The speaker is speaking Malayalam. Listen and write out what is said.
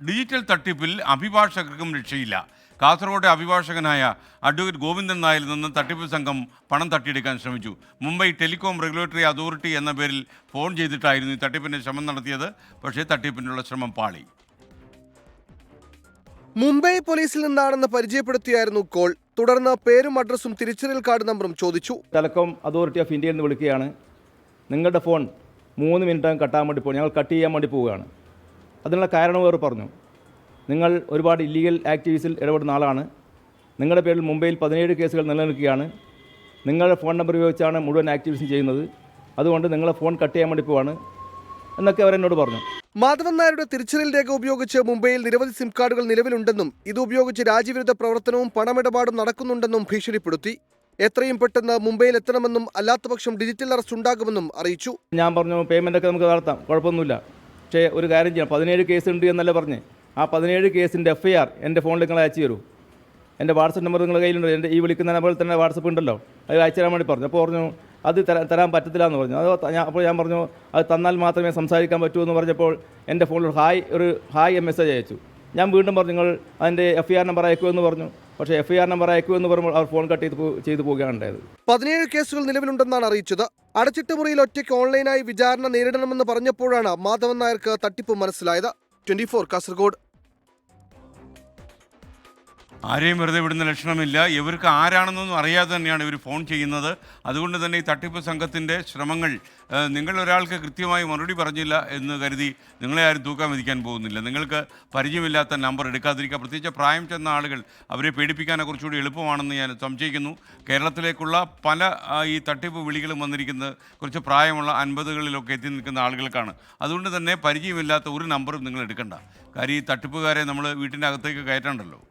ഡിജിറ്റൽ തട്ടിപ്പിൽ അഭിഭാഷകർക്കും രക്ഷയില്ല. കാസർഗോഡ് അഭിഭാഷകനായ അഡ്വക്കേറ്റ് ഗോവിന്ദൻ നായരിൽ നിന്ന് തട്ടിപ്പ് സംഘം പണം തട്ടിയെടുക്കാൻ ശ്രമിച്ചു. മുംബൈ ടെലികോം റെഗുലേറ്ററി അതോറിറ്റി എന്ന പേരിൽ ഫോൺ ചെയ്തിട്ടായിരുന്നു ഈ തട്ടിപ്പിൻ്റെ ശ്രമം നടത്തിയത്. പക്ഷേ തട്ടിപ്പിനുള്ള ശ്രമം പാളി. മുംബൈ പോലീസിൽ നിന്നാണെന്ന് പരിചയപ്പെടുത്തിയായിരുന്നു കോൾ. തുടർന്ന് പേരും അഡ്രസ്സും തിരിച്ചറിയൽ കാർഡ് നമ്പറും ചോദിച്ചു. ടെലികോം അതോറിറ്റി ഓഫ് ഇന്ത്യയിൽ നിന്ന് വിളിക്കുകയാണ്. നിങ്ങളുടെ ഫോൺ 3 മിനിറ്റ് കട്ടാൻ വേണ്ടി പോകും, ഞങ്ങൾ കട്ട് ചെയ്യാൻ വേണ്ടി പോവുകയാണ്. അതിനുള്ള കാരണം അവർ പറഞ്ഞു. നിങ്ങൾ ഒരുപാട് ഇല്ലീഗൽ ആക്ടിവിറ്റീസിൽ ഇടപെടുന്ന ആളാണ്. നിങ്ങളുടെ പേരിൽ മുംബൈയിൽ 17 കേസുകൾ നിലനിൽക്കുകയാണ്. നിങ്ങളുടെ ഫോൺ നമ്പർ ഉപയോഗിച്ചാണ് മുഴുവൻ ആക്ടിവിറ്റീസും ചെയ്യുന്നത്. അതുകൊണ്ട് നിങ്ങളെ ഫോൺ കട്ട് ചെയ്യാൻ വേണ്ടി പോവാണ് എന്നൊക്കെ അവരെന്നോട് പറഞ്ഞു. മാധവൻ നായരുടെ തിരിച്ചറിയൽ രേഖ ഉപയോഗിച്ച് മുംബൈയിൽ നിരവധി സിം കാർഡുകൾ നിലവിലുണ്ടെന്നും ഇത് ഉപയോഗിച്ച് രാജ്യവിരുദ്ധ പ്രവർത്തനവും പണമിടപാടും നടക്കുന്നുണ്ടെന്നും ഭീഷണിപ്പെടുത്തി. എത്രയും പെട്ടെന്ന് മുംബൈയിൽ എത്തണമെന്നും അല്ലാത്തപക്ഷം ഡിജിറ്റൽ അറസ്റ്റ് ഉണ്ടാകുമെന്നും അറിയിച്ചു. ഞാൻ പറഞ്ഞു പേയ്മെൻ്റൊക്കെ നമുക്ക് നടത്താം, കുഴപ്പമൊന്നുമില്ല. പക്ഷേ ഒരു കാര്യം ചെയ്യാം, 17 കേസ് ഉണ്ട് എന്നല്ല പറഞ്ഞ്. ആ 17 കേസിൻ്റെ FIR എൻ്റെ ഫോണിൽ നിങ്ങൾ അയച്ചു തരൂ. എൻ്റെ വാട്സപ്പ് നമ്പർ നിങ്ങളുടെ കയ്യിലുണ്ട്. എൻ്റെ ഈ വിളിക്കുന്ന നമ്പറിൽ തന്നെ വാട്സപ്പ് ഉണ്ടല്ലോ, അത് അയച്ചു തരാൻ വേണ്ടി പറഞ്ഞു. അപ്പോൾ പറഞ്ഞു അത് തരാൻ പറ്റത്തില്ല എന്ന് പറഞ്ഞു. അപ്പോൾ ഞാൻ പറഞ്ഞു അത് തന്നാൽ മാത്രമേ സംസാരിക്കാൻ പറ്റൂ എന്ന് പറഞ്ഞപ്പോൾ എൻ്റെ ഫോണിൽ ഒരു ഹായ് മെസ്സേജ് അയച്ചു. ഞാൻ വീണ്ടും പറഞ്ഞു നിങ്ങൾ അതിൻ്റെ FIR നമ്പർ അയക്കുമെന്ന് പറഞ്ഞു. പക്ഷേ FIR നമ്പർ അയക്കുമെന്ന് പറയുമ്പോൾ അവർ ഫോൺ കട്ട് ചെയ്ത് പോവുകയാണ് ഉണ്ടായത്. 17 കേസുകൾ നിലവിലുണ്ടെന്നാണ് അറിയിച്ചത്. അടച്ചിട്ട മുറിയിൽ ഒറ്റയ്ക്ക് ഓൺലൈനായി വിചാരണ നേരിടണമെന്ന് പറഞ്ഞപ്പോഴാണ് മാധവൻ നായർക്ക് തട്ടിപ്പ് മനസ്സിലായത്. 24 കാസർഗോഡ്. ആരെയും വെറുതെ വിടുന്ന ലക്ഷണമില്ല. ഇവർക്ക് ആരാണെന്നൊന്നും അറിയാതെ തന്നെയാണ് ഇവർ ഫോൺ ചെയ്യുന്നത്. അതുകൊണ്ട് തന്നെ ഈ തട്ടിപ്പ് സംഘത്തിൻ്റെ ശ്രമങ്ങൾ നിങ്ങൾ ഒരാൾക്ക് കൃത്യമായി മറുപടി പറഞ്ഞില്ല എന്ന് കരുതി നിങ്ങളെ ആരും തൂക്കാൻ വിധിക്കാൻ പോകുന്നില്ല. നിങ്ങൾക്ക് പരിചയമില്ലാത്ത നമ്പർ എടുക്കാതിരിക്കുക. പ്രത്യേകിച്ച് പ്രായം ചെന്ന ആളുകൾ, അവരെ പേടിപ്പിക്കാനെ കുറച്ചുകൂടി എളുപ്പമാണെന്ന് ഞാൻ സംശയിക്കുന്നു. കേരളത്തിലേക്കുള്ള പല ഈ തട്ടിപ്പ് വിളികളും വന്നിരിക്കുന്നത് കുറച്ച് പ്രായമുള്ള 50കളിലൊക്കെ എത്തി നിൽക്കുന്ന ആളുകൾക്കാണ്. അതുകൊണ്ട് തന്നെ പരിചയമില്ലാത്ത ഒരു നമ്പറും നിങ്ങൾ എടുക്കണ്ട. കാര്യം ഈ തട്ടിപ്പുകാരെ നമ്മൾ വീട്ടിൻ്റെ അകത്തേക്ക് കയറ്റണ്ടല്ലോ.